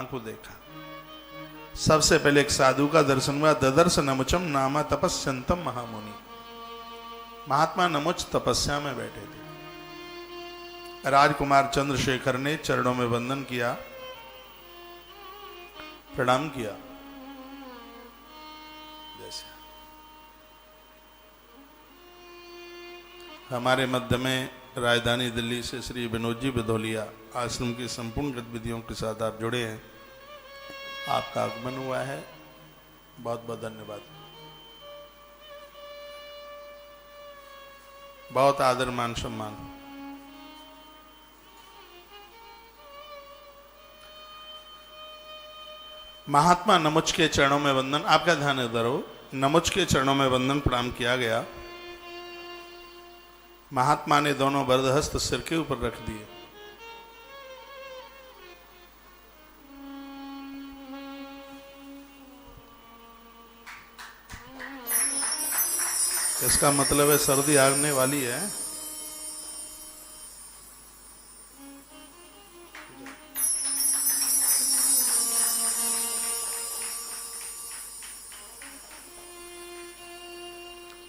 को देखा। सबसे पहले एक साधु का दर्शन हुआ। ददर्श नमुचम नामा तपस्यंतम महामुनि। महात्मा नमुच तपस्या में बैठे थे। राजकुमार चंद्रशेखर ने चरणों में वंदन किया, प्रणाम किया। जैसे हमारे मध्य में राजधानी दिल्ली से श्री विनोद जी बिधोलिया आश्रम की संपूर्ण गतिविधियों के साथ आप जुड़े हैं। आपका आगमन हुआ है, बहुत बहुत धन्यवाद। बहुत आदर मान सम्मान। महात्मा नमुच के चरणों में वंदन, आपका ध्यान इधर हो, नमुच के चरणों में वंदन प्रणाम किया गया। महात्मा ने दोनों वरदहस्त सिर के ऊपर रख दिए। इसका मतलब है सर्दी आने वाली है।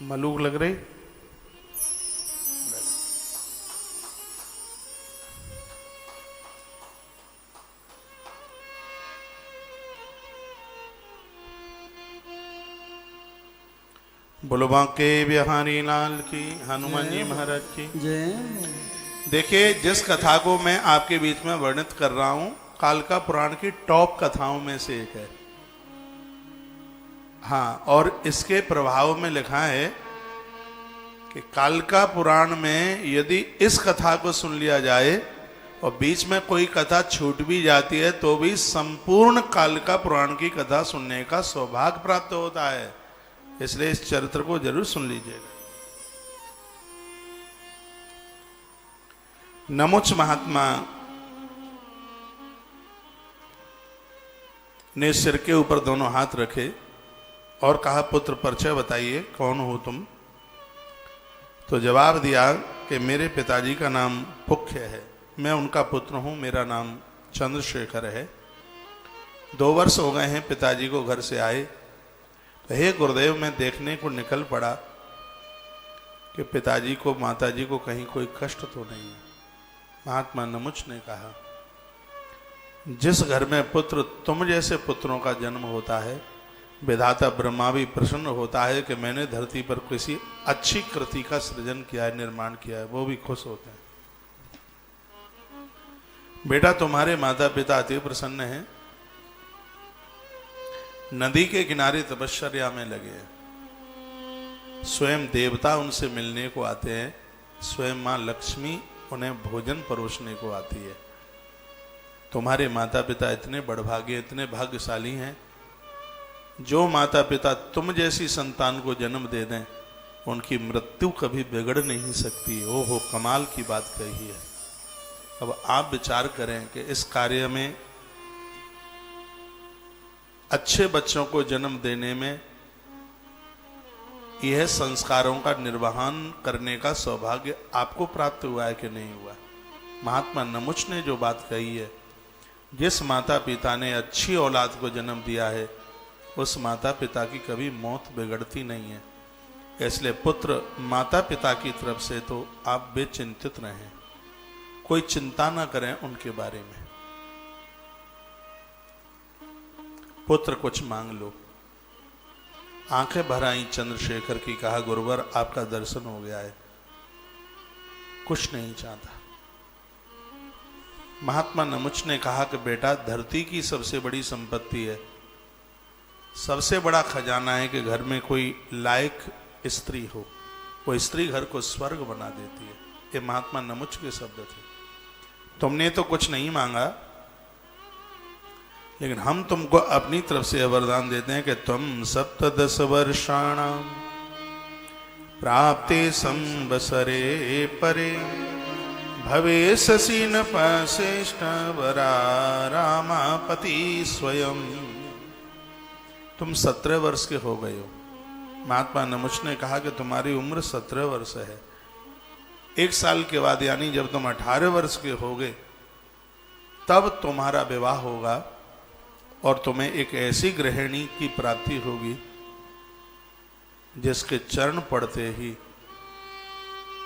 मलूक लग रही। बोलो बांके बिहारी लाल की, हनुमान जी महाराज की जय। देखिए, जिस कथा को मैं आपके बीच में वर्णित कर रहा हूं, कालका पुराण की टॉप कथाओं में से एक है। हाँ, और इसके प्रभाव में लिखा है कि कालका पुराण में यदि इस कथा को सुन लिया जाए और बीच में कोई कथा छूट भी जाती है तो भी संपूर्ण कालका पुराण की कथा सुनने का सौभाग्य प्राप्त होता है। इसलिए इस चरित्र को जरूर सुन लीजिएगा। नमुच महात्मा ने सिर के ऊपर दोनों हाथ रखे और कहा, पुत्र परिचय बताइए, कौन हो तुम? तो जवाब दिया कि मेरे पिताजी का नाम पुख्य है, मैं उनका पुत्र हूं, मेरा नाम चंद्रशेखर है। 2 वर्ष हो गए हैं पिताजी को घर से आए। हे गुरुदेव, मैं देखने को निकल पड़ा कि पिताजी को माताजी को कहीं कोई कष्ट तो नहीं है। महात्मा नमुच ने कहा, जिस घर में पुत्र तुम जैसे पुत्रों का जन्म होता है, विधाता ब्रह्मा भी प्रसन्न होता है कि मैंने धरती पर किसी अच्छी कृति का सृजन किया है, निर्माण किया है, वो भी खुश होते हैं। बेटा, तुम्हारे माता पिता अति प्रसन्न हैं, नदी के किनारे तपश्चर्या में लगे हैं। स्वयं देवता उनसे मिलने को आते हैं, स्वयं मां लक्ष्मी उन्हें भोजन परोसने को आती है। तुम्हारे माता पिता इतने बड़भागे, इतने भाग्यशाली हैं। जो माता पिता तुम जैसी संतान को जन्म दे दें, उनकी मृत्यु कभी बिगड़ नहीं सकती। ओहो, कमाल की बात कही है। अब आप विचार करें कि इस कार्य में, अच्छे बच्चों को जन्म देने में, यह संस्कारों का निर्वहन करने का सौभाग्य आपको प्राप्त हुआ है कि नहीं हुआ? महात्मा नमुच ने जो बात कही है, जिस माता पिता ने अच्छी औलाद को जन्म दिया है, उस माता पिता की कभी मौत बिगड़ती नहीं है। इसलिए पुत्र माता पिता की तरफ से तो आप बेचिंतित रहें, कोई चिंता ना करें उनके बारे में। पुत्र कुछ मांग लो। आंखें भर आई चंद्रशेखर की, कहा, गुरुवर आपका दर्शन हो गया है, कुछ नहीं चाहता। महात्मा नमुच ने कहा कि बेटा, धरती की सबसे बड़ी संपत्ति है, सबसे बड़ा खजाना है कि घर में कोई लायक स्त्री हो। वो स्त्री घर को स्वर्ग बना देती है। ये महात्मा नमुच के शब्द थे। तुमने तो कुछ नहीं मांगा, लेकिन हम तुमको अपनी तरफ से वरदान देते हैं कि तुम 17 वर्षाणाम प्राप्ते संवत्सरे परे भवेशसि न श्रेष्ठ वरा रामापति स्वयं। तुम 17 वर्ष के हो गए हो। महात्मा नमुच ने कहा कि तुम्हारी उम्र 17 वर्ष है। 1 साल के बाद, यानी जब तुम 18 वर्ष के होगे, तब तुम्हारा विवाह होगा और तुम्हें एक ऐसी गृहिणी की प्राप्ति होगी जिसके चरण पड़ते ही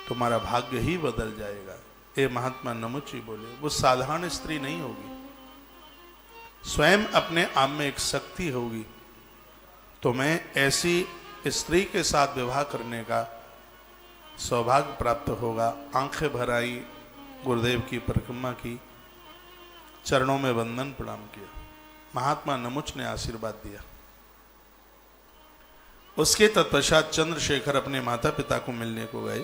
तुम्हारा भाग्य ही बदल जाएगा। ये महात्मा नमुची बोले, वो साधारण स्त्री नहीं होगी, स्वयं अपने आप में एक शक्ति होगी। तुम्हें ऐसी स्त्री के साथ विवाह करने का सौभाग्य प्राप्त होगा। आंखें भर आई, गुरुदेव की परिक्रमा की, चरणों में वंदन प्रणाम किया। महात्मा नमुच ने आशीर्वाद दिया। उसके तत्पश्चात चंद्रशेखर अपने माता पिता को मिलने को गए।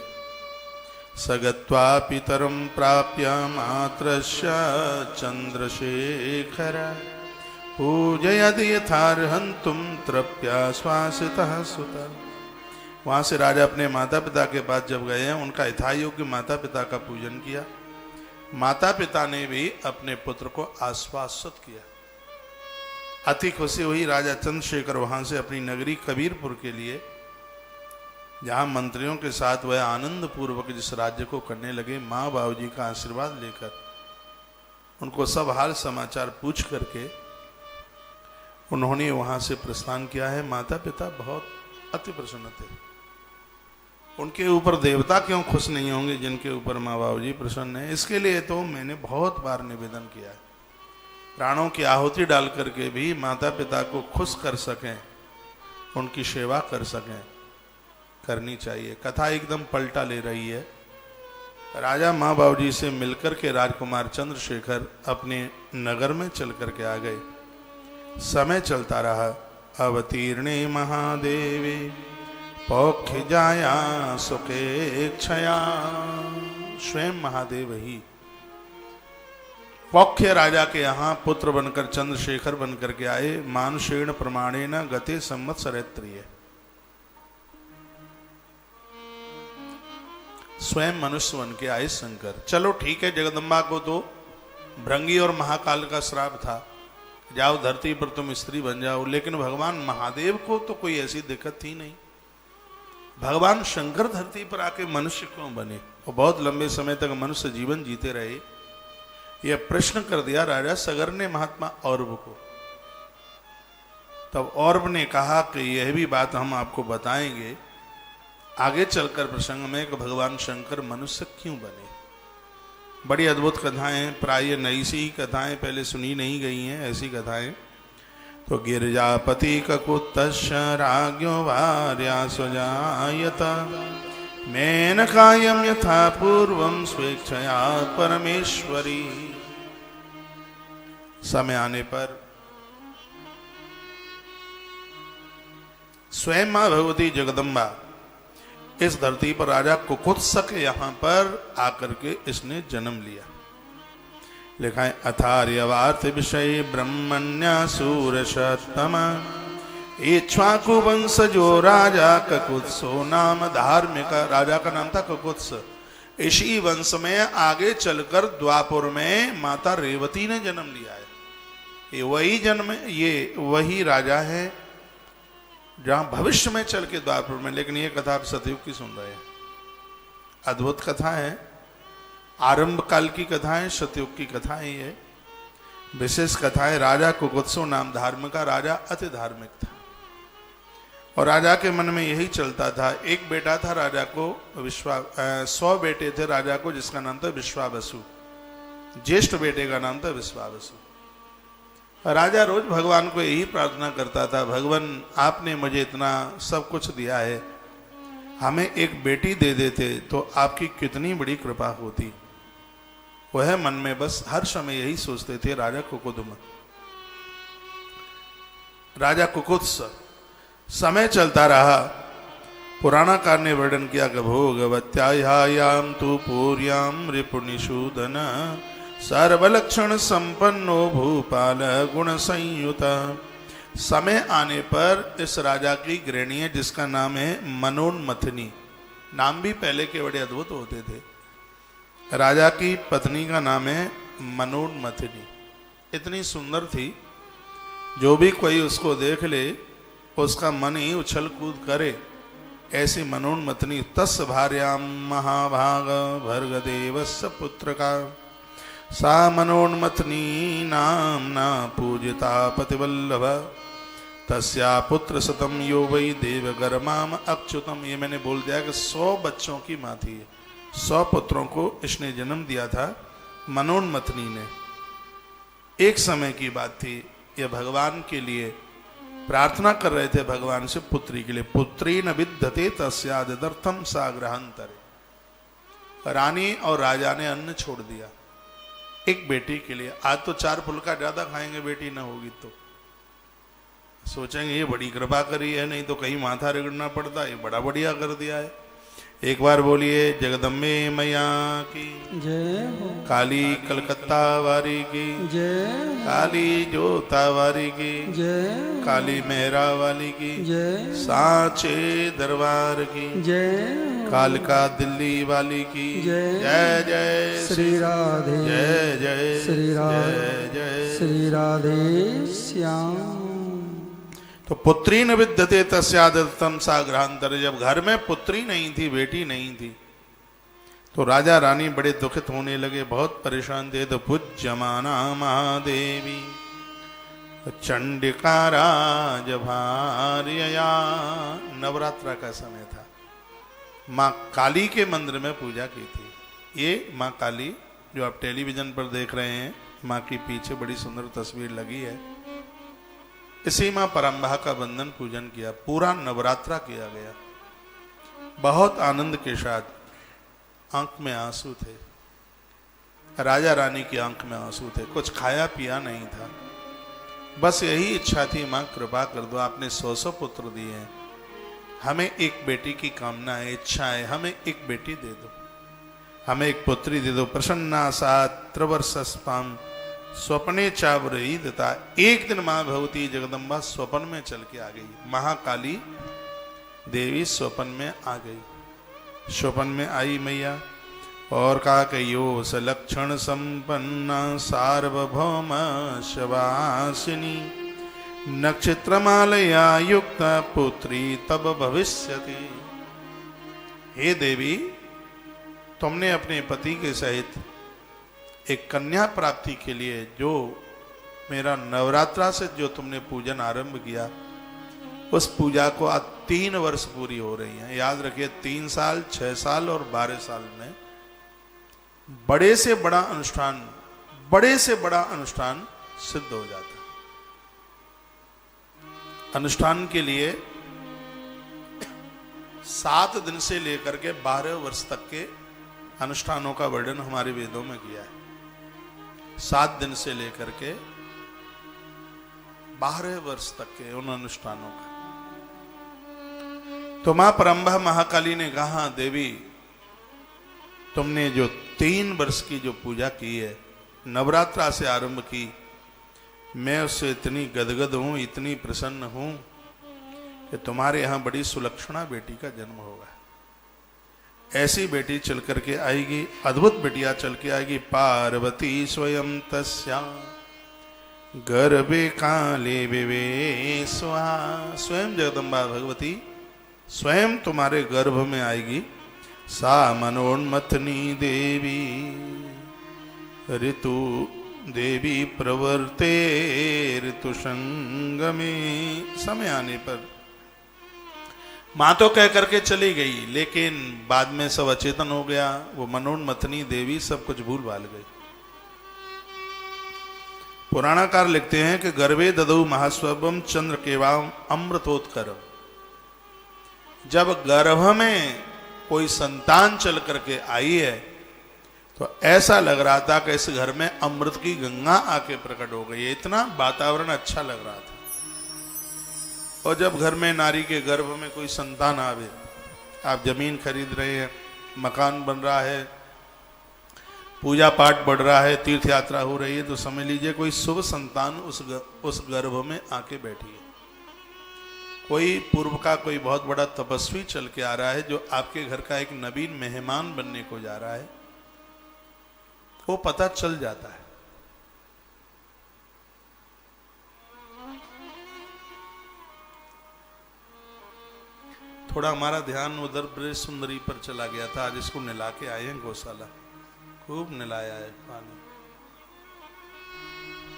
सगत्वा पितरम प्राप्य मात्रस्य चंद्रशेखर पूजयद यथार्हंतुम तृप्या श्वासितः सुता। वहां से राजा अपने माता पिता के पास जब गए हैं, उनका यथायोग्य माता पिता का पूजन किया। माता पिता ने भी अपने पुत्र को आश्वासित किया। अति खुशी हुई राजा चंद्रशेखर वहां से अपनी नगरी कबीरपुर के लिए, जहां मंत्रियों के साथ वह आनंद पूर्वक जिस राज्य को करने लगे, माँ बाबू जी का आशीर्वाद लेकर उनको सब हाल समाचार पूछ करके उन्होंने वहां से प्रस्थान किया है। माता पिता बहुत अति प्रसन्न थे। उनके ऊपर देवता क्यों खुश नहीं होंगे जिनके ऊपर माँ बाबू जी प्रसन्न है। इसके लिए तो मैंने बहुत बार निवेदन किया है, प्राणों की आहुति डाल करके भी माता पिता को खुश कर सकें, उनकी सेवा कर सकें, करनी चाहिए। कथा एकदम पलटा ले रही है। राजा माँ बाबू जी से मिलकर के राजकुमार चंद्रशेखर अपने नगर में चल करके आ गए। समय चलता रहा। अवतीर्णे महादेवी पौख्य जाया सुखे क्षया। स्वयं महादेव ही पौख्य राजा के यहाँ पुत्र बनकर चंद्रशेखर बनकर के आए। मानुषेण प्रमाणेन गते संवत्सरेत्रिये। स्वयं मनुष्य बन के आए शंकर। चलो ठीक है, जगदम्बा को तो भृंगी और महाकाल का श्राप था, जाओ धरती पर तुम स्त्री बन जाओ, लेकिन भगवान महादेव को तो कोई ऐसी दिक्कत थी नहीं। भगवान शंकर धरती पर आके मनुष्य क्यों बने और बहुत लंबे समय तक मनुष्य जीवन जीते रहे, यह प्रश्न कर दिया राजा सगर ने महात्मा औरव को। तब औरव ने कहा कि यह भी बात हम आपको बताएंगे आगे चलकर प्रसंग में कि भगवान शंकर मनुष्य क्यों बने। बड़ी अद्भुत कथाएं, प्राय नई सी कथाएं, पहले सुनी नहीं गई हैं ऐसी कथाएं। तो गिरिजापति ककुत्तस्य राज्ञो भार्या स्वजायत मेनकायं यथा पूर्वं स्वेच्छया परमेश्वरी। समय आने पर स्वयं मां भगवती जगदम्बा इस धरती पर राजा कुकुत्सक यहां पर आकर के इसने जन्म लिया। लिखा है अथार्यवार्थ विषय ब्रह्मण्यासूरशतम इक्ष्वाकु वंशजो राजा ककुत्सो नाम धार्मिक। राजा का नाम था ककुत्स। इसी वंश में आगे चलकर द्वापुर में माता रेवती ने जन्म लिया है। ये वही राजा है जहां भविष्य में चल के द्वापुर में, लेकिन ये कथा आप सतयुग की सुन रहे हैं। अद्भुत कथा है, आरंभ काल की कथा है, सतयुग की कथा है। ये विशेष कथा है। राजा कुकुत्सो नाम धार्मिक का, राजा अति धार्मिक था और राजा के मन में यही चलता था। एक बेटा था राजा को 100 बेटे थे राजा को, जिसका नाम था विश्वावसु। ज्येष्ठ बेटे का नाम था विश्वावसु। राजा रोज भगवान को यही प्रार्थना करता था, भगवान आपने मुझे इतना सब कुछ दिया है, हमें एक बेटी दे देते तो आपकी कितनी बड़ी कृपा होती। वह मन में बस हर समय यही सोचते थे राजा कुकुदम, राजा कुकुत्स। समय चलता रहा। पुराणाकार ने वर्णन किया कि भोगवत्यायाम तु पूर्याम रिपुनिषूदन सर्वलक्षण संपन्नो भूपाल गुण संयुत। समय आने पर इस राजा की गृहिणी है जिसका नाम है मनोन्मथनी। नाम भी पहले के बड़े अद्भुत होते थे। राजा की पत्नी का नाम है मनोन्मथनी। इतनी सुंदर थी, जो भी कोई उसको देख ले उसका मन ही उछल कूद करे, ऐसी मनोन्मथनी। तस् भार्याम महाभाग भर्गदेवस्य पुत्र का सा मनोन्मथनी नामना पूजिता पतिवल्लभ तस्या पुत्र सतम यो वै देवगर्माम अच्युतम। ये मैंने बोल दिया कि 100 बच्चों की माँ थी, 100 पुत्रों को इसने जन्म दिया था मनोन्मथनी ने। एक समय की बात थी, यह भगवान के लिए प्रार्थना कर रहे थे, भगवान से पुत्री के लिए। पुत्री न विद्यते तस्यादर्थम सा ग्रहांतरे। रानी और राजा ने अन्न छोड़ दिया एक बेटी के लिए। आज तो 4 फुल्का ज्यादा खाएंगे बेटी न होगी तो, सोचेंगे ये बड़ी कृपा करी है, नहीं तो कहीं माथा रगड़ना पड़ता, ये बड़ा बढ़िया कर दिया है। एक बार बोलिए जगदम्बे मैया की जय हो, काली कलकत्ता वारी की जय, काली जोता वारी की जय, काली मेहरा वाली की जय, सांचे दरबार की जय, कालका दिल्ली वाली की जय, जय जय श्री राधे, जय जय श्री राधे, जय जय। श्री राधे श्याम। तो पुत्री न विद्यते तस्यादत्तम सा ग्रहांतर। जब घर में पुत्री नहीं थी, बेटी नहीं थी, तो राजा रानी बड़े दुखित होने लगे, बहुत परेशान थे। तो पूज्यमाना महादेवी चंडिका राजभार्यया। नवरात्र का समय था, माँ काली के मंदिर में पूजा की थी। ये माँ काली जो आप टेलीविजन पर देख रहे हैं, माँ की पीछे बड़ी सुंदर तस्वीर लगी है, इसी मां परम्बा का बंधन पूजन किया। पूरा नवरात्रा किया गया, बहुत आनंद के साथ। आंख में आंसू थे, राजा रानी की आंख में आंसू थे। कुछ खाया पिया नहीं था, बस यही इच्छा थी, मां कृपा कर दो, आपने 100 पुत्र दिए हैं, हमें एक बेटी की कामना है, इच्छा है, हमें एक बेटी दे दो, हमें एक पुत्री दे दो। प्रसन्ना सा त्रिवर्षस्पाम स्वप्ने चावरही देता। एक दिन मां भगवती जगदम्बा स्वप्न में चल के आ गई, महाकाली देवी स्वप्न में आ गई। स्वप्न में आई मैया और कहा कि यो सलक्षण संपन्ना सार्वभौम शवासिनी नक्षत्रमालया युक्त पुत्री तब भविष्यति। हे देवी, तुमने अपने पति के सहित एक कन्या प्राप्ति के लिए जो मेरा नवरात्रा से जो तुमने पूजन आरंभ किया, उस पूजा को आज 3 वर्ष पूरी हो रही है। याद रखिए, 3 साल, 6 साल और 12 साल में बड़े से बड़ा अनुष्ठान, बड़े से बड़ा अनुष्ठान सिद्ध हो जाता है। अनुष्ठान के लिए 7 दिन से लेकर के 12 वर्ष तक के अनुष्ठानों का वर्णन हमारे वेदों में किया है। 7 दिन से लेकर के 12 वर्ष तक के उन अनुष्ठानों का। तो मां परम्बा महाकाली ने कहा, देवी तुमने जो 3 वर्ष की जो पूजा की है, नवरात्रा से आरंभ की, मैं उससे इतनी गदगद हूं, इतनी प्रसन्न हूं कि तुम्हारे यहां बड़ी सुलक्षणा बेटी का जन्म होगा। ऐसी बेटी चल करके आएगी, अद्भुत बेटिया चल के आएगी। पार्वती स्वयं तस्या गर्भे काले विवेश्वा। स्वयं जगदम्बा भगवती स्वयं तुम्हारे गर्भ में आएगी। सा मनोन्मथनी देवी ऋतु देवी प्रवर्ते ऋतु संगमे। समय आने पर मां तो कह करके चली गई, लेकिन बाद में सब अचेतन हो गया। वो मनोन्मथनी देवी सब कुछ भूल भाल गई। पुराणाकार लिखते हैं कि गर्भे ददौ महास्वभम चंद्र केवाम अमृतोत्करम। जब गर्भ में कोई संतान चल करके आई है तो ऐसा लग रहा था कि इस घर में अमृत की गंगा आके प्रकट हो गई। इतना वातावरण अच्छा लग रहा था। और जब घर में नारी के गर्भ में कोई संतान आवे, आप जमीन खरीद रहे हैं, मकान बन रहा है, पूजा पाठ बढ़ रहा है, तीर्थ यात्रा हो रही है, तो समझ लीजिए कोई शुभ संतान उस गर्भ में आके बैठी है। कोई पूर्व का कोई बहुत बड़ा तपस्वी चल के आ रहा है जो आपके घर का एक नवीन मेहमान बनने को जा रहा है, वो पता चल जाता है। थोड़ा हमारा ध्यान उधर ब्रज सुंदरी पर चला गया था। आज इसको नहला के आए हैं गौशाला, खूब नहलाया है पानी।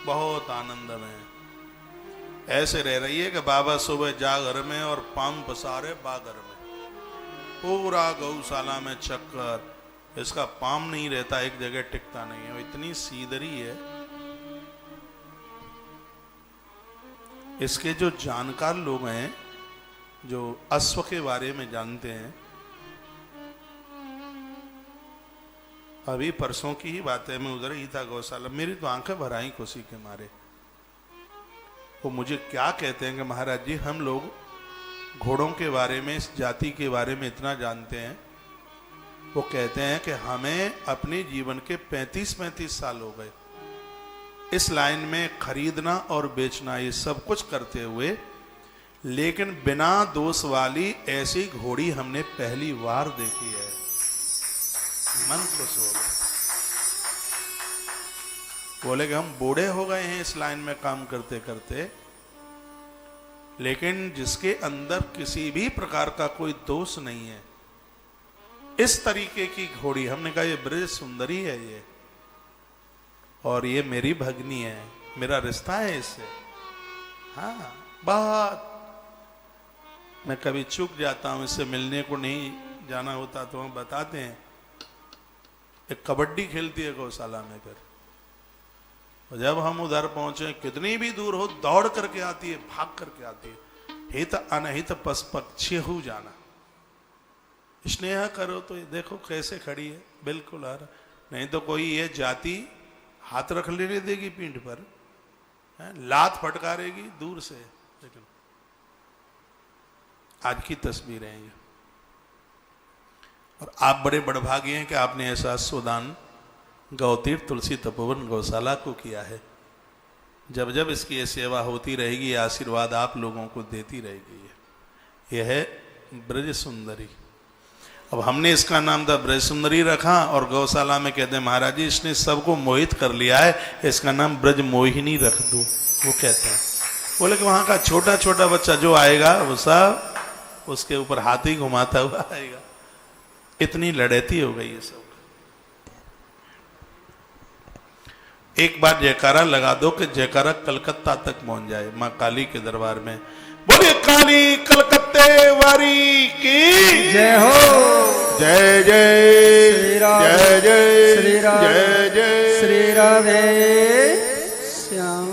बहुत आनंद में ऐसे रह रही है कि बाबा सुबह जागर में और पांव पसारे बागर में, पूरा गौशाला में चक्कर, इसका पाम नहीं रहता, एक जगह टिकता नहीं है, इतनी सीधरी है। इसके जो जानकार लोग हैं, जो अश्व के बारे में जानते हैं, अभी परसों की ही बात है, मैं उधर ही था गौशाला, मेरी तो आंखें भर आई खुशी के मारे। वो मुझे क्या कहते हैं कि महाराज जी हम लोग घोड़ों के बारे में, इस जाति के बारे में इतना जानते हैं। वो कहते हैं कि हमें अपने जीवन के 35-35 साल हो गए इस लाइन में खरीदना और बेचना, ये सब कुछ करते हुए, लेकिन बिना दोष वाली ऐसी घोड़ी हमने पहली बार देखी है। मन खुश हो गया। बोले कि हम बूढ़े हो गए हैं इस लाइन में काम करते करते, लेकिन जिसके अंदर किसी भी प्रकार का कोई दोष नहीं है, इस तरीके की घोड़ी, हमने कहा ये ब्रज सुंदरी है ये, और ये मेरी भगनी है, मेरा रिश्ता है इससे। हाँ, बहुत मैं कभी चूक जाता हूं, इससे मिलने को नहीं जाना होता तो हम बताते हैं। एक कबड्डी खेलती है गौशाला में, फिर जब हम उधर पहुंचे, कितनी भी दूर हो दौड़ करके आती है, भाग करके आती है, हित अनहित पक्षेहु जाना, स्नेह करो तो ये देखो कैसे खड़ी है, बिल्कुल हर, नहीं तो कोई ये जाति हाथ रख लेने देगी पीठ पर, लात फटकारेगी दूर से। लेकिन आज की तस्वीर है ये, और आप बड़े बड़भागी हैं कि आपने ऐसा सुदान गौतीर्थ तुलसी तपोवन गौशाला को किया है। जब जब इसकी ये सेवा होती रहेगी, आशीर्वाद आप लोगों को देती रहेगी। यह है ब्रज सुंदरी। अब हमने इसका नाम था ब्रज सुंदरी रखा, और गौशाला में कहते हैं महाराज जी इसने सबको मोहित कर लिया है, इसका नाम ब्रज मोहिनी रख दो। वो कहते हैं, बोले कि वहां का छोटा छोटा बच्चा जो आएगा वो सब उसके ऊपर हाथी घुमाता हुआ आएगा। इतनी लड़ैती हो गई है सब। एक बार जयकारा लगा दो कि जयकारा कलकत्ता तक पहुंच जाए मां काली के दरबार में। बोले काली कलकत्ते वारी की जय हो। जय जय श्री राम, जय जय श्री राम, जय जय श्री राधे श्याम।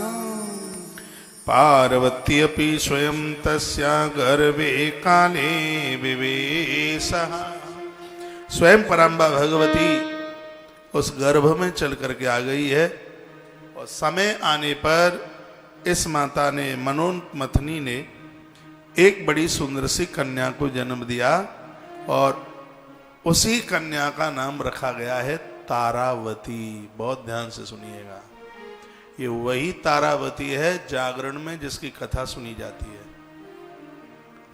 पार्वती अपि स्वयं तस्या गर्भे काले विवेशः। स्वयं पराम्बा भगवती उस गर्भ में चल करके आ गई है, और समय आने पर इस माता ने, मनोन्मथनी ने, एक बड़ी सुंदर सी कन्या को जन्म दिया, और उसी कन्या का नाम रखा गया है तारावती। बहुत ध्यान से सुनिएगा, ये वही तारावती है जागरण में जिसकी कथा सुनी जाती है।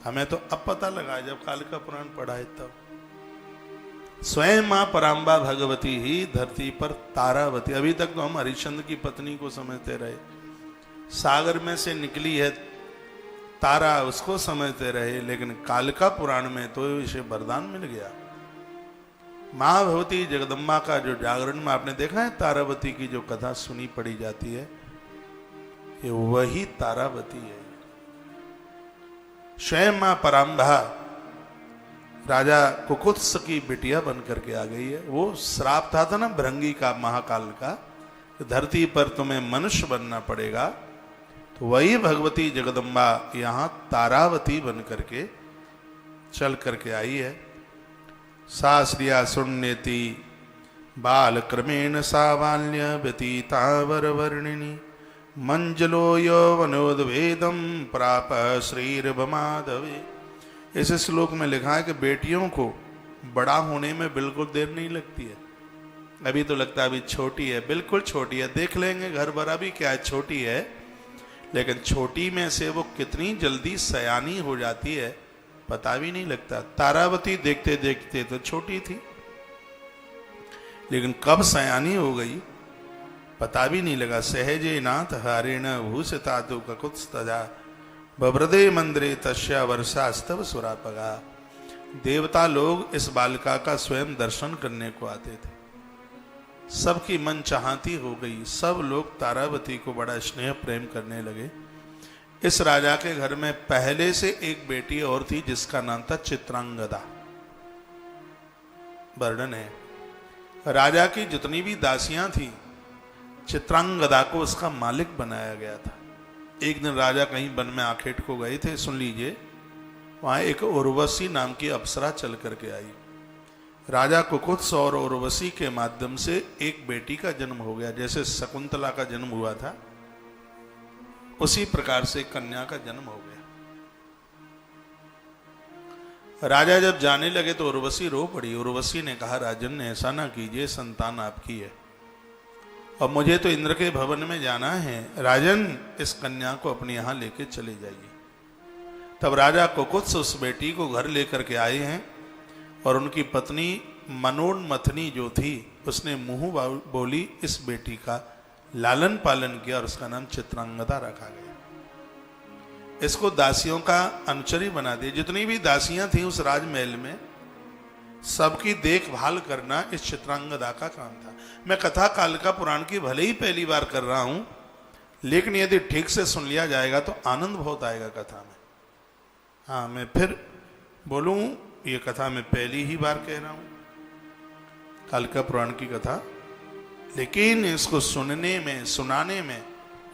हमें तो अब पता लगा जब कालिका पुराण पढ़ा है तब। स्वयं मां पराम्बा भगवती ही धरती पर तारावती। अभी तक तो हम हरिश्चंद्र की पत्नी को समझते रहे, सागर में से निकली है तारा उसको समझते रहे, लेकिन कालिका पुराण में तो इसे वरदान मिल गया। मां भगवती जगदम्बा का जो जागरण में आपने देखा है तारावती की जो कथा सुनी पड़ी जाती है, ये वही तारावती है। स्वयं मां पराम्बा राजा कुकुत्स की बिटिया बन करके आ गई है। वो श्राप था ना भृंगी का, महाकाल का, धरती पर तुम्हें मनुष्य बनना पड़ेगा, तो वही भगवती जगदम्बा यहाँ तारावती बन करके चल करके आई है। साश्रिया सुण्यति बाल क्रमेण सावाल्य व्यतीता वरवर्णिनी मंजलो यौवनोद्वेदम प्राप श्रीर्भमाधवे। इस श्लोक में लिखा है कि बेटियों को बड़ा होने में बिल्कुल देर नहीं लगती है। अभी तो लगता है अभी छोटी है, बिल्कुल छोटी है, देख लेंगे घर भर अभी क्या है, छोटी है, लेकिन छोटी में से वो कितनी जल्दी सयानी हो जाती है पता भी नहीं लगता। तारावती देखते देखते तो छोटी थी, लेकिन कब सयानी हो गई पता भी नहीं लगा। सहजे नाथ हारेण भूषिता तो ककुत्स्तजा बब्रदे मंदिरे तस्या वर्षास्तव सुरापगा। देवता लोग इस बालिका का स्वयं दर्शन करने को आते थे। सबकी मन चाहती हो गई। सब लोग तारावती को बड़ा स्नेह प्रेम करने लगे। इस राजा के घर में पहले से एक बेटी और थी जिसका नाम था चित्रांगदा। वर्णन है, राजा की जितनी भी दासियां थी, चित्रांगदा को उसका मालिक बनाया गया था। एक दिन राजा कहीं वन में आखेट को गए थे, सुन लीजिए, वहां एक उर्वशी नाम की अप्सरा चल करके आई। राजा कुकुत्स और उर्वशी के माध्यम से एक बेटी का जन्म हो गया। जैसे शकुंतला का जन्म हुआ था, उसी प्रकार से कन्या का जन्म हो गया। राजा जब जाने लगे तो उर्वशी रो पड़ी। उर्वशी ने कहा, राजन ऐसा ना कीजिए, संतान आपकी है और मुझे तो इंद्र के भवन में जाना है। राजन, इस कन्या को अपने यहां लेके चले जाइए। तब राजा कुकुत्स उस बेटी को घर लेकर के आए हैं और उनकी पत्नी मनोन्मथनी जो थी, उसने मुंह बोली इस बेटी का लालन पालन किया और उसका नाम चित्रांगदा रखा गया। इसको दासियों का अनुचरी बना दिया। जितनी भी दासियां थीं उस राजमहल में, सबकी देखभाल करना इस चित्रांगदा का काम था। मैं कथा कालिका पुराण की भले ही पहली बार कर रहा हूं, लेकिन यदि ठीक से सुन लिया जाएगा तो आनंद बहुत आएगा कथा में। हाँ, मैं फिर बोलूं, ये कथा मैं पहली ही बार कह रहा हूं, कालिका पुराण की कथा, लेकिन इसको सुनने में, सुनाने में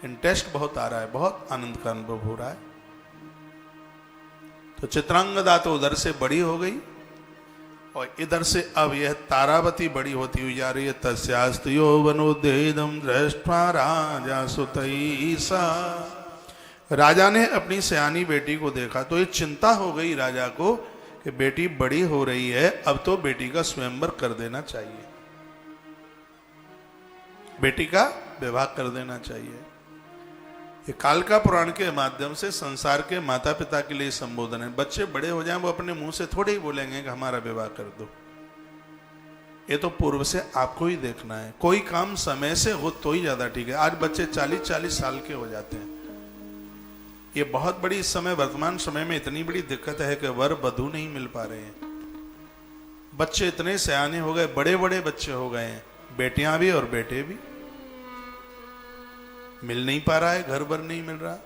इंटरेस्ट बहुत आ रहा है, बहुत आनंद का अनुभव हो रहा है। तो चित्रांगदा तो उधर से बड़ी हो गई और इधर से अब यह तारावती बड़ी होती हुई जा रही है। तस्यास्तु यौवनोद्येदं दृष्ट्वा राजा सुतैसा। राजा ने अपनी सयानी बेटी को देखा तो ये चिंता हो गई राजा को कि बेटी बड़ी हो रही है, अब तो बेटी का स्वयंवर कर देना चाहिए, बेटी का विवाह कर देना चाहिए। ये कालिका पुराण के माध्यम से संसार के माता पिता के लिए संबोधन है। बच्चे बड़े हो जाएं, वो अपने मुंह से थोड़े ही बोलेंगे कि हमारा विवाह कर दो। ये तो पूर्व से आपको ही देखना है। कोई काम समय से हो तो ही ज्यादा ठीक है। आज बच्चे 40-40 साल के हो जाते हैं। ये बहुत बड़ी, इस समय वर्तमान समय में इतनी बड़ी दिक्कत है कि वर वधू नहीं मिल पा रहे हैं। बच्चे इतने सयाने हो गए, बड़े बड़े बच्चे हो गए हैं, बेटियां भी और बेटे भी। मिल नहीं पा रहा है, घर भर नहीं मिल रहा,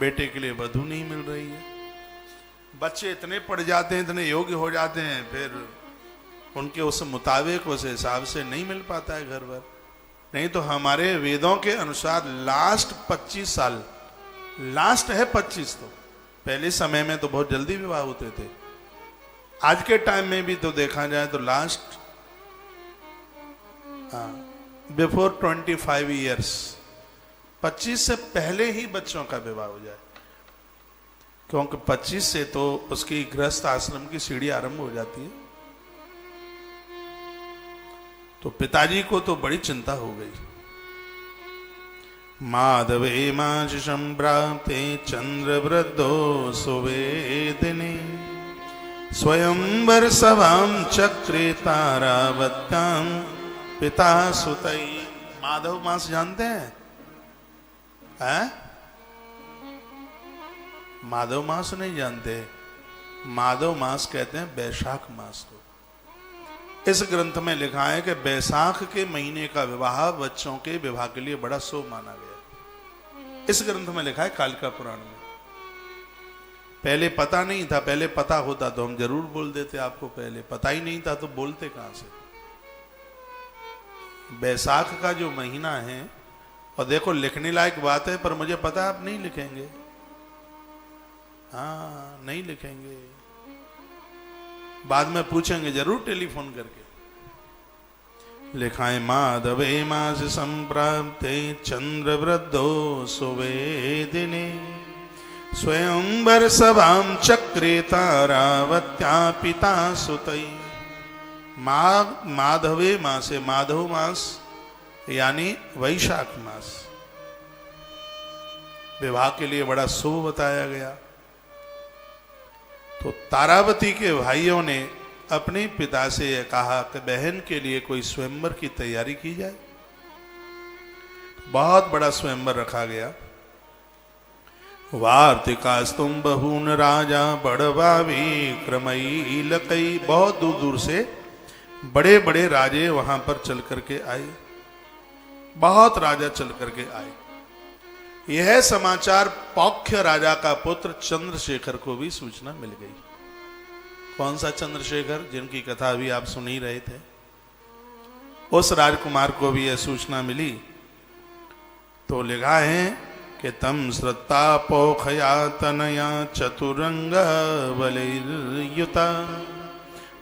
बेटे के लिए वधू नहीं मिल रही है। बच्चे इतने पड़ जाते हैं, इतने योग्य हो जाते हैं, फिर उनके उस मुताबिक, उस हिसाब से नहीं मिल पाता है घर भर। नहीं तो हमारे वेदों के अनुसार लास्ट 25 साल, लास्ट है 25, तो पहले समय में तो बहुत जल्दी विवाह होते थे। आज के टाइम में भी तो देखा जाए तो लास्ट बिफोर 25 ईयर्स, 25 से पहले ही बच्चों का विवाह हो जाए, क्योंकि 25 से तो उसकी गृहस्थ आश्रम की सीढ़ी आरंभ हो जाती है। तो पिताजी को तो बड़ी चिंता हो गई। माधवे माश संप्राप्ते चंद्रवृद्धो सुवेदिनी स्वयंवर सभां चक्रे तारावत्यां पिता सुतई। माधव मास जानते हैं? माधव मास नहीं जानते? माधव मास कहते हैं बैसाख मास को। इस ग्रंथ में लिखा है कि बैसाख के महीने का विवाह बच्चों के विवाह के लिए बड़ा शुभ माना गया। इस ग्रंथ में लिखा है कालिका पुराण में। पहले पता नहीं था, पहले पता होता तो हम जरूर बोल देते आपको। पहले पता ही नहीं था तो बोलते कहां से। बैसाख का जो महीना है, और देखो लिखने लायक बात है, पर मुझे पता है आप नहीं लिखेंगे। हाँ, नहीं लिखेंगे, बाद में पूछेंगे जरूर टेलीफोन करके। लिखा है माधवे मास संप्राप्ते चंद्रवृद्धो सुवेदिनी स्वयंवर सभां चक्रे तारावत्या पिता सुतई। माधवे मास है, माधव मास यानी वैशाख मास विवाह के लिए बड़ा शुभ बताया गया। तो तारावती के भाइयों ने अपने पिता से यह कहा कि बहन के लिए कोई स्वयंवर की तैयारी की जाए। बहुत बड़ा स्वयंवर रखा गया। वार्तिकास्तुम बहून राजा बड़वा विक्रमई लकई। बहुत दूर दूर से बड़े बड़े राजे वहां पर चल करके आए, बहुत राजा चल करके आए। यह समाचार पौख्य राजा का पुत्र चंद्रशेखर को भी सूचना मिल गई। कौन सा चंद्रशेखर, जिनकी कथा अभी आप सुन ही रहे थे, उस राजकुमार को भी यह सूचना मिली। तो लिखा है कि तम श्रद्धा पोखया तनया चतुरंग बलयुता,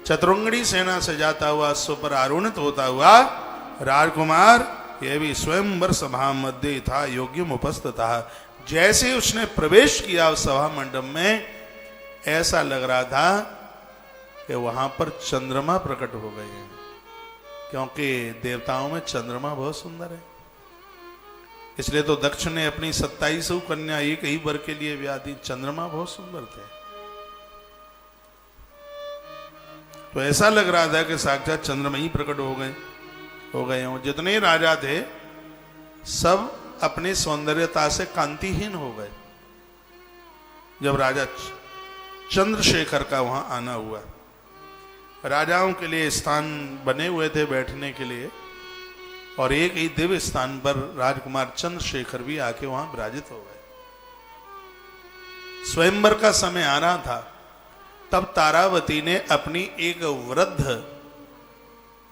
चतुरंगड़ी सेना से जाता हुआ अश्व पर आरूढ़ होता हुआ राजकुमार यह भी स्वयंवर सभा मध्य था, योग्यम उपस्थित था। जैसे उसने प्रवेश किया उस सभा मंडप में, ऐसा लग रहा था कि वहां पर चंद्रमा प्रकट हो गए हैं, क्योंकि देवताओं में चंद्रमा बहुत सुंदर है। इसलिए तो दक्ष ने अपनी 27 कन्या एक ही वर के लिए ब्याह दी, चंद्रमा बहुत सुंदर थे। तो ऐसा लग रहा था कि साक्षात चंद्रमा ही प्रकट हो गए हों। जितने राजा थे सब अपने सौंदर्यता से कांतिहीन हो गए जब राजा चंद्रशेखर का वहां आना हुआ। राजाओं के लिए स्थान बने हुए थे बैठने के लिए, और एक ही दिव्य स्थान पर राजकुमार चंद्रशेखर भी आके वहां विराजित हो गए। स्वयंवर का समय आ रहा था, तब तारावती ने अपनी एक वृद्ध,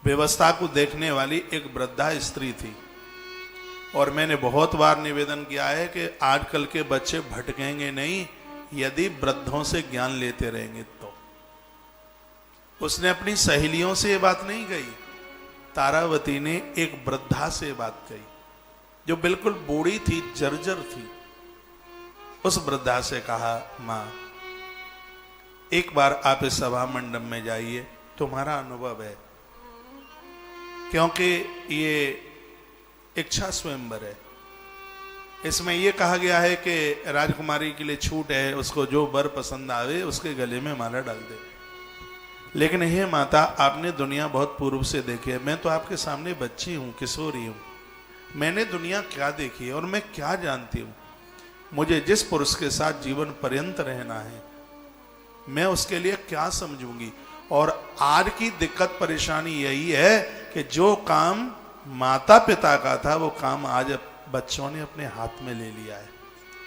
व्यवस्था को देखने वाली एक वृद्धा स्त्री थी, और मैंने बहुत बार निवेदन किया है कि आजकल के बच्चे भटकेंगे नहीं यदि वृद्धों से ज्ञान लेते रहेंगे। तो उसने अपनी सहेलियों से ये बात नहीं कही, तारावती ने एक वृद्धा से बात कही जो बिल्कुल बूढ़ी थी, जर्जर थी। उस वृद्धा से कहा, मां एक बार आप इस सभा मंडप में जाइए, तुम्हारा अनुभव है, क्योंकि ये इच्छा स्वयंवर है। इसमें यह कहा गया है कि राजकुमारी के लिए छूट है, उसको जो वर पसंद आवे उसके गले में माला डाल दे। लेकिन हे माता, आपने दुनिया बहुत पूर्व से देखी है, मैं तो आपके सामने बच्ची हूं, किशोरी हूं, मैंने दुनिया क्या देखी है और मैं क्या जानती हूं। मुझे जिस पुरुष के साथ जीवन पर्यंत रहना है, मैं उसके लिए क्या समझूंगी। और आज की दिक्कत परेशानी यही है कि जो काम माता पिता का था वो काम आज बच्चों ने अपने हाथ में ले लिया है,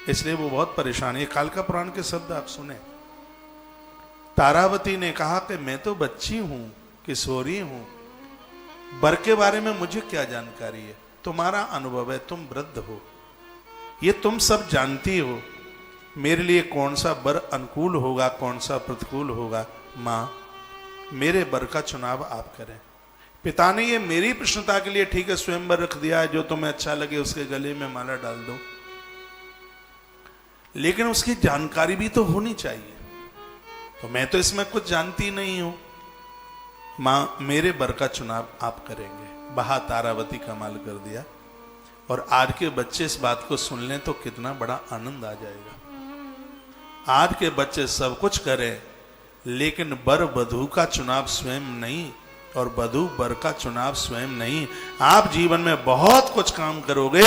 इसलिए वो बहुत परेशानी है। कालिका पुराण के शब्द आप सुने। तारावती ने कहा कि मैं तो बच्ची हूं, किशोरी हूं, वर के बारे में मुझे क्या जानकारी है, तुम्हारा अनुभव है, तुम वृद्ध हो, ये तुम सब जानती हो, मेरे लिए कौन सा वर अनुकूल होगा, कौन सा प्रतिकूल होगा। मां, मेरे वर का चुनाव आप करें। पिता ने ये मेरी प्रश्नता के लिए ठीक है स्वयंवर रख दिया है, जो तुम्हें अच्छा लगे उसके गले में माला डाल दो, लेकिन उसकी जानकारी भी तो होनी चाहिए। तो मैं तो इसमें कुछ जानती नहीं हूं। मां, मेरे वर का चुनाव आप करेंगे। बहा तारावती कमाल कर दिया। और आज के बच्चे इस बात को सुन लें तो कितना बड़ा आनंद आ जाएगा। आज के बच्चे सब कुछ करें, लेकिन वर वधू का चुनाव स्वयं नहीं, और वधू वर का चुनाव स्वयं नहीं। आप जीवन में बहुत कुछ काम करोगे,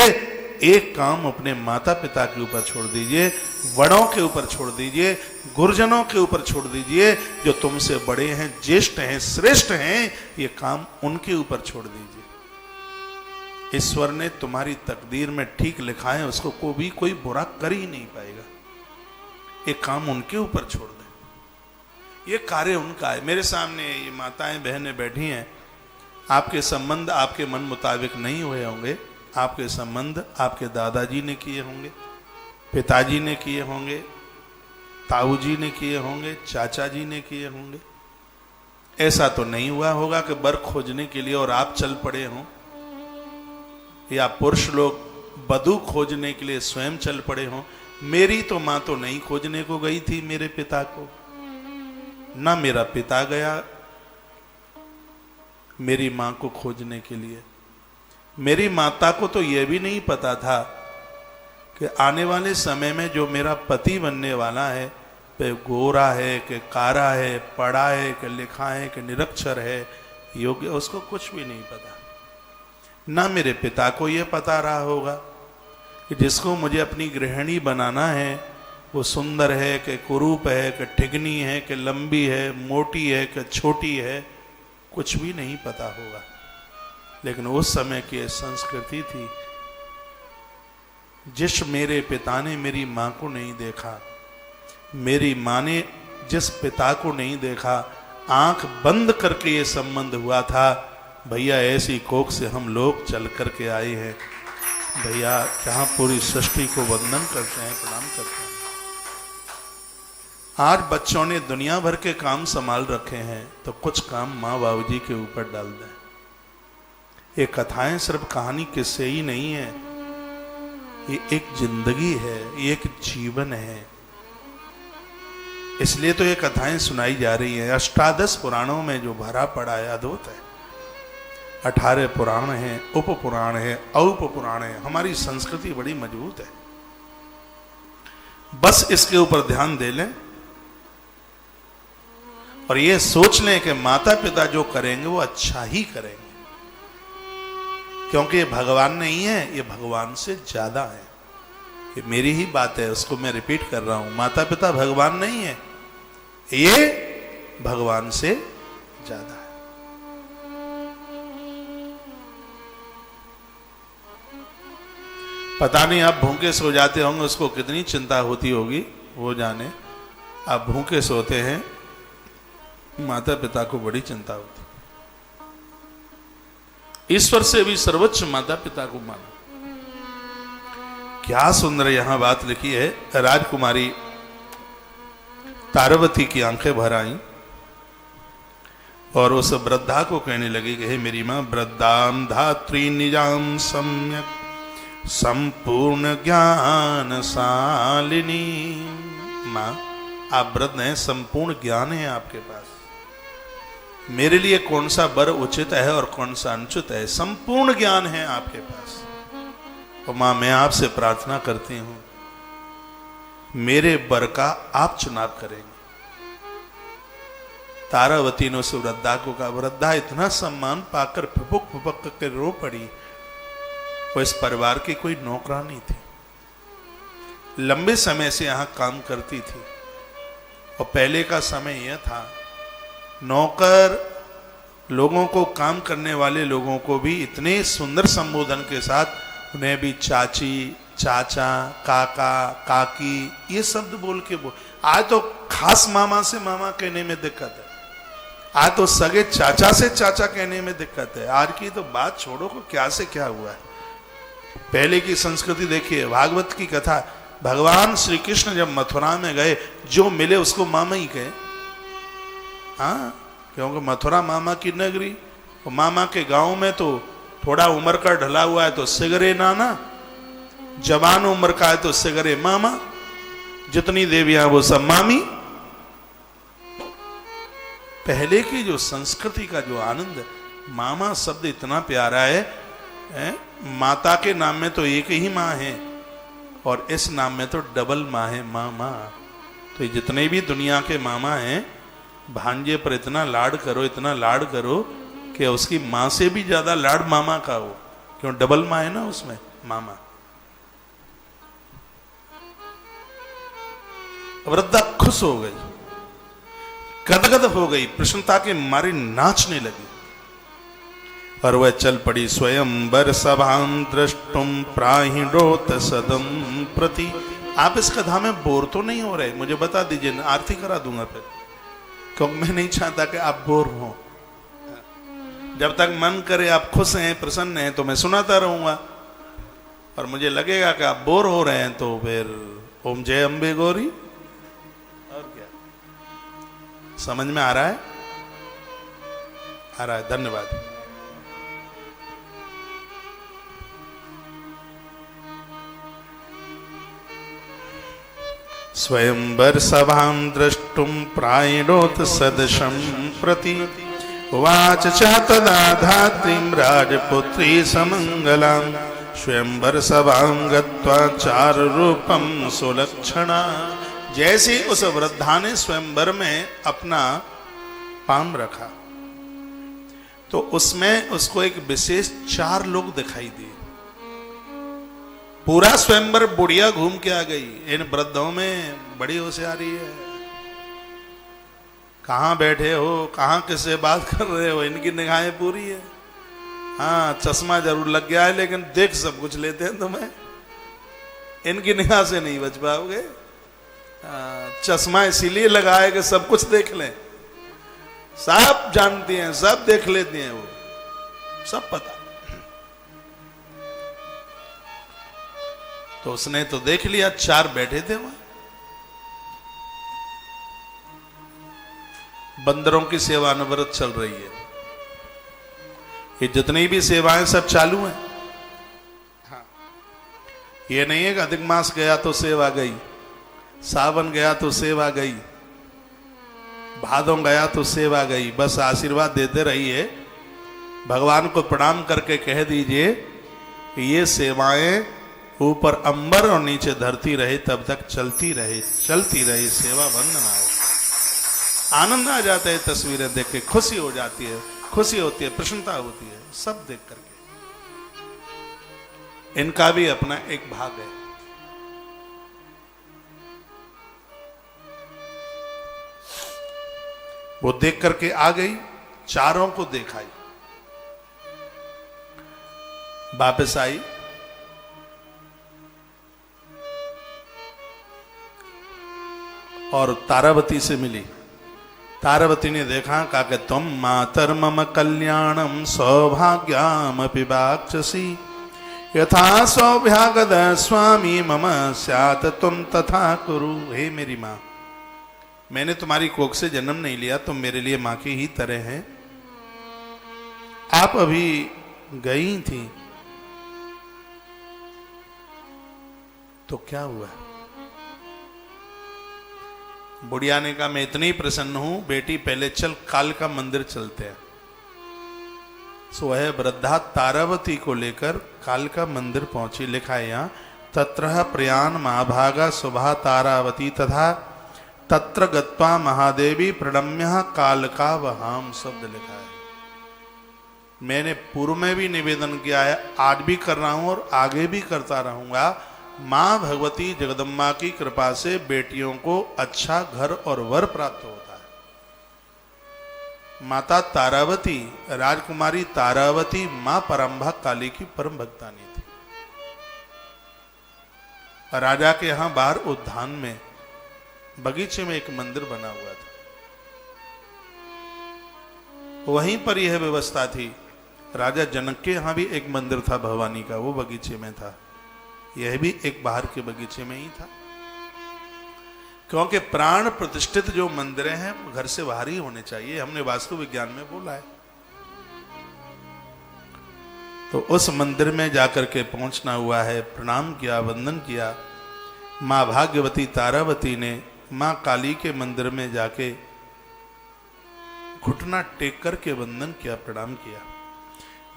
एक काम अपने माता पिता के ऊपर छोड़ दीजिए, बड़ों के ऊपर छोड़ दीजिए, गुरुजनों के ऊपर छोड़ दीजिए, जो तुमसे बड़े हैं, ज्येष्ठ हैं, श्रेष्ठ हैं, ये काम उनके ऊपर छोड़ दीजिए। ईश्वर ने तुम्हारी तकदीर में ठीक लिखा है, उसको कोई बुरा कर ही नहीं पाएगा। एक काम उनके ऊपर छोड़ दे, ये कार्य उनका है। मेरे सामने ये माताएं बहनें बैठी हैं, आपके संबंध आपके मन मुताबिक नहीं हुए होंगे, आपके संबंध आपके दादाजी ने किए होंगे, पिताजी ने किए होंगे, ताऊ जी ने किए होंगे, चाचा जी ने किए होंगे। ऐसा तो नहीं हुआ होगा कि वर खोजने के लिए और आप चल पड़े हों, या पुरुष लोग वधू खोजने के लिए स्वयं चल पड़े हों। मेरी तो मां तो नहीं खोजने को गई थी मेरे पिता को, ना मेरा पिता गया मेरी मां को खोजने के लिए। मेरी माता को तो यह भी नहीं पता था कि आने वाले समय में जो मेरा पति बनने वाला है, पे गोरा है कि कारा है, पढ़ा है कि लिखा है कि निरक्षर है, योग्य, उसको कुछ भी नहीं पता। ना मेरे पिता को यह पता रहा होगा कि जिसको मुझे अपनी गृहिणी बनाना है वो सुंदर है कि कुरूप है कि ठिगनी है कि लंबी है, मोटी है कि छोटी है, कुछ भी नहीं पता होगा, लेकिन उस समय की संस्कृति थी। जिस मेरे पिता ने मेरी मां को नहीं देखा, मेरी मां ने जिस पिता को नहीं देखा, आंख बंद करके ये संबंध हुआ था। भैया ऐसी कोख से हम लोग चल करके आए हैं। भैया जहां पूरी सृष्टि को वंदन करते हैं, प्रणाम करते हैं। आज बच्चों ने दुनिया भर के काम संभाल रखे हैं, तो कुछ काम माँ बाबूजी के ऊपर डाल दें। ये कथाएं सिर्फ कहानी किस्से ही नहीं है, ये एक जिंदगी है, ये एक जीवन है। इसलिए तो ये कथाएं सुनाई जा रही हैं। अष्टादश पुराणों में जो भरा पड़ा है अद्भुत है। 18 पुराण हैं, उप पुराण है, औप पुराण है। हमारी संस्कृति बड़ी मजबूत है, बस इसके ऊपर ध्यान दे लें और ये सोच लें कि माता पिता जो करेंगे वो अच्छा ही करेंगे, क्योंकि ये भगवान नहीं है, ये भगवान से ज्यादा है। ये मेरी ही बात है, उसको मैं रिपीट कर रहा हूं। माता पिता भगवान नहीं है, ये भगवान से ज्यादा है। पता नहीं आप भूखे सो जाते होंगे, उसको कितनी चिंता होती होगी, वो जाने। आप भूखे सोते हैं, माता पिता को बड़ी चिंता होती। ईश्वर से भी सर्वोच्च माता पिता को मानो। क्या सुंदर यहां बात लिखी है। राजकुमारी तारावती की आंखें भर आईं और उस वृद्धा को कहने लगी कि हे मेरी मां, वृद्धाम धात्री निजाम सम्यक संपूर्ण ज्ञान शालिनी। मां, आप वृद्ध हैं, संपूर्ण ज्ञान है आपके पास। मेरे लिए कौन सा वर उचित है और कौन सा अनुचित है, संपूर्ण ज्ञान है आपके पास। और मां, मैं आपसे प्रार्थना करती हूं, मेरे वर का आप चुनाव करेंगे। तारावती ने उस वृद्धा को कहा। वृद्धा इतना सम्मान पाकर फुपक फुपक करके रो पड़ी। वो इस परिवार की कोई नौकरानी थी, लंबे समय से यहां काम करती थी। और पहले का समय यह था, नौकर लोगों को, काम करने वाले लोगों को भी इतने सुंदर संबोधन के साथ उन्हें भी चाची, चाचा, काका, काकी ये शब्द बोल के आज तो खास मामा से मामा कहने में दिक्कत है, आज तो सगे चाचा से चाचा कहने में दिक्कत है। आज की तो बात छोड़ो को क्या से क्या हुआ है। पहले की संस्कृति देखिए, भागवत की कथा, भगवान श्री कृष्ण जब मथुरा में गए, जो मिले उसको मामा ही कहे। हाँ, क्योंकि मथुरा मामा की नगरी, और मामा के गांव में तो थोड़ा उम्र का ढला हुआ है तो सिगरे नाना, जवान उम्र का है तो सिगरे मामा, जितनी देवियां वो सब मामी। पहले की जो संस्कृति का जो आनंद, मामा शब्द इतना प्यारा है। माता के नाम में तो एक ही माँ है और इस नाम में तो डबल माँ है, मामा। तो जितने भी दुनिया के मामा हैं, भांजे पर इतना लाड करो, इतना लाड करो कि उसकी मां से भी ज्यादा लाड मामा का हो, क्यों डबल मां है ना उसमें, मामा। वृद्धा खुश हो गई, गदगद हो गई, प्रसन्नता के मारे नाचने लगी और वह चल पड़ी। स्वयंवर सभां द्रष्टुम प्राहिणोत सदम प्रति। आप इस कथा में बोर तो नहीं हो रहे? मुझे बता दीजिए, आरती करा दूंगा फिर, क्योंकि मैं नहीं चाहता कि आप बोर हो। जब तक मन करे आप खुश हैं, प्रसन्न हैं, तो मैं सुनाता रहूंगा। और मुझे लगेगा कि आप बोर हो रहे हैं तो फिर ओम जय अम्बे गौरी। और क्या समझ में आ रहा है? आ रहा है, धन्यवाद। स्वयंवर सभां द्रष्टुम प्रायणोत सदशं प्रति। उवाच च तदा धात्रीं राजपुत्री समंगलां। स्वयंवर सभां गत्वा चारुरूपं सुलक्षणा। जैसे उस वृद्धा ने स्वयंवर में अपना पाम रखा, तो उसमें उसको एक विशेष 4 लोग दिखाई दिए। पूरा स्वयंवर बुढ़िया घूम के आ गई। इन वृद्धों में बड़ी होशियारी है। कहाँ बैठे हो, कहाँ किससे बात कर रहे हो, इनकी निगाहें पूरी है। हाँ, चश्मा जरूर लग गया है लेकिन देख सब कुछ लेते हैं तुम्हें, इनकी निगाह से नहीं बच पाओगे। चश्मा इसीलिए लगाए कि सब कुछ देख लें, सब जानती हैं, सब देख लेती हैं, वो सब पता। तो उसने तो देख लिया, 4 बैठे थे वहां। बंदरों की सेवा अनवरत चल रही है, ये जितनी भी सेवाएं सब चालू हैं। हाँ, ये नहीं है कि अधिक मास गया तो सेवा गई, सावन गया तो सेवा गई, भादों गया तो सेवा गई। बस आशीर्वाद देते रहिए, भगवान को प्रणाम करके कह दीजिए कि ये सेवाएं ऊपर अंबर और नीचे धरती रहे तब तक चलती रहे, सेवा बंद ना हो। आनंद आ जाता है, तस्वीरें देख के खुशी हो जाती है, खुशी होती है, प्रसन्नता होती है, सब देख करके। इनका भी अपना एक भाग है। वो देख करके आ गई, चारों को दिखाई, वापस आई। और तारावती से मिली। तारावती ने देखा, कहा कि तुम मातर मम कल्याणम सौभाग्याम पिबाक्षसी यथा सौभागद स्वामी मम स्यात् तुम तथा कुरु। हे मेरी माँ, मैंने तुम्हारी कोख से जन्म नहीं लिया, तुम मेरे लिए माँ की ही तरह हैं। आप अभी गई थी तो क्या हुआ? बुढ़िया ने कहा, मैं इतनी प्रसन्न हूं बेटी, पहले चल कालका मंदिर चलते हैं। सो वह वृद्धा तारावती को लेकर कालका मंदिर पहुंची। लिखा है यहाँ, तत्र प्रयाण महाभागा शुभा तारावती तथा तत्र गत्वा महादेवी प्रणम्य कालका वहाम, शब्द लिखा है। मैंने पूर्व में भी निवेदन किया है, आज भी कर रहा हूं और आगे भी करता रहूंगा। मां भगवती जगदम्बा की कृपा से बेटियों को अच्छा घर और वर प्राप्त होता है। माता तारावती, राजकुमारी तारावती मां परंभा काली की परम भक्तानी थी। राजा के यहां बाहर उद्यान में बगीचे में एक मंदिर बना हुआ था, वहीं पर यह व्यवस्था थी। राजा जनक के यहां भी एक मंदिर था भवानी का, वो बगीचे में था। यह भी एक बाहर के बगीचे में ही था, क्योंकि प्राण प्रतिष्ठित जो मंदिर हैं घर से बाहर ही होने चाहिए, हमने वास्तु विज्ञान में बोला है। तो उस मंदिर में जाकर के पहुंचना हुआ है, प्रणाम किया, वंदन किया। मां भाग्यवती तारावती ने मां काली के मंदिर में जाके घुटना टेक करके वंदन किया, प्रणाम किया।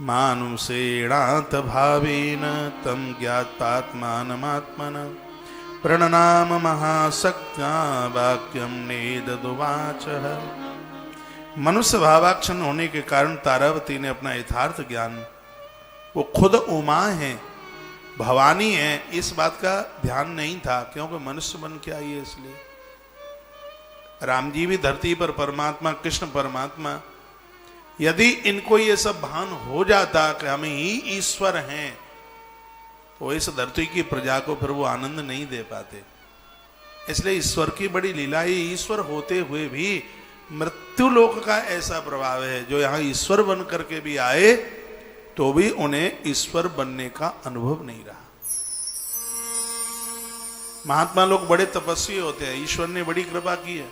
मानुषेणात भावेन तम ज्ञात्मात्मानमात्मन प्रणनाम महाशक्त्या वाक्यम नेदुवाच। मनुष्य भावाक्षण होने के कारण तारावती ने अपना यथार्थ ज्ञान, वो खुद उमा है, भवानी है, इस बात का ध्यान नहीं था, क्योंकि मनुष्य बन के आई है इसलिए। राम जी भी धरती पर परमात्मा, कृष्ण परमात्मा। यदि इनको ये सब भान हो जाता कि हम ही ईश्वर हैं, तो इस धरती की प्रजा को फिर वो आनंद नहीं दे पाते। इसलिए ईश्वर की बड़ी लीला है। ईश्वर होते हुए भी मृत्यु लोक का ऐसा प्रभाव है, जो यहाँ ईश्वर बन करके भी आए तो भी उन्हें ईश्वर बनने का अनुभव नहीं रहा। महात्मा लोग बड़े तपस्वी होते हैं, ईश्वर ने बड़ी कृपा की है,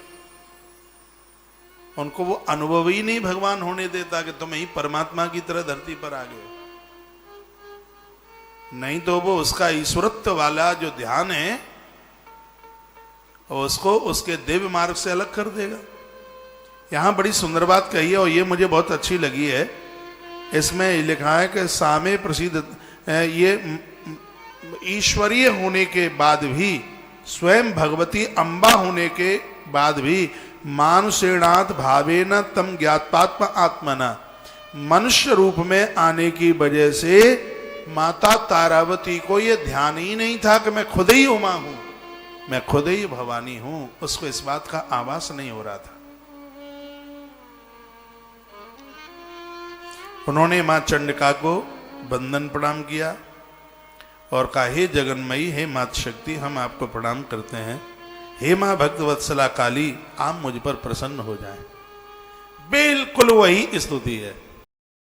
उनको वो अनुभव ही नहीं भगवान होने देता कि तुम ही परमात्मा की तरह धरती पर आ गए। नहीं तो वो उसका ईश्वरत्व वाला जो ध्यान है उसको उसके दिव्य मार्ग से अलग कर देगा। यहां बड़ी सुंदर बात कही है और ये मुझे बहुत अच्छी लगी है। इसमें लिखा है कि सामे प्रसिद्ध, ये ईश्वरीय होने के बाद भी, स्वयं भगवती अम्बा होने के बाद भी, मानुषेणात भावेन तम ज्ञात्पात्म आत्मना, मनुष्य रूप में आने की वजह से माता तारावती को यह ध्यान ही नहीं था कि मैं खुद ही उमा हूं, मैं खुद ही भवानी हूं। उसको इस बात का आभास नहीं हो रहा था। उन्होंने मां चंडिका को बंदन प्रणाम किया और कहा, हे जगन्मयी, हे मात शक्ति, हम आपको प्रणाम करते हैं। हे मां भक्तवत्सला काली, आप मुझ पर प्रसन्न हो जाएं। बिल्कुल वही स्तुति है।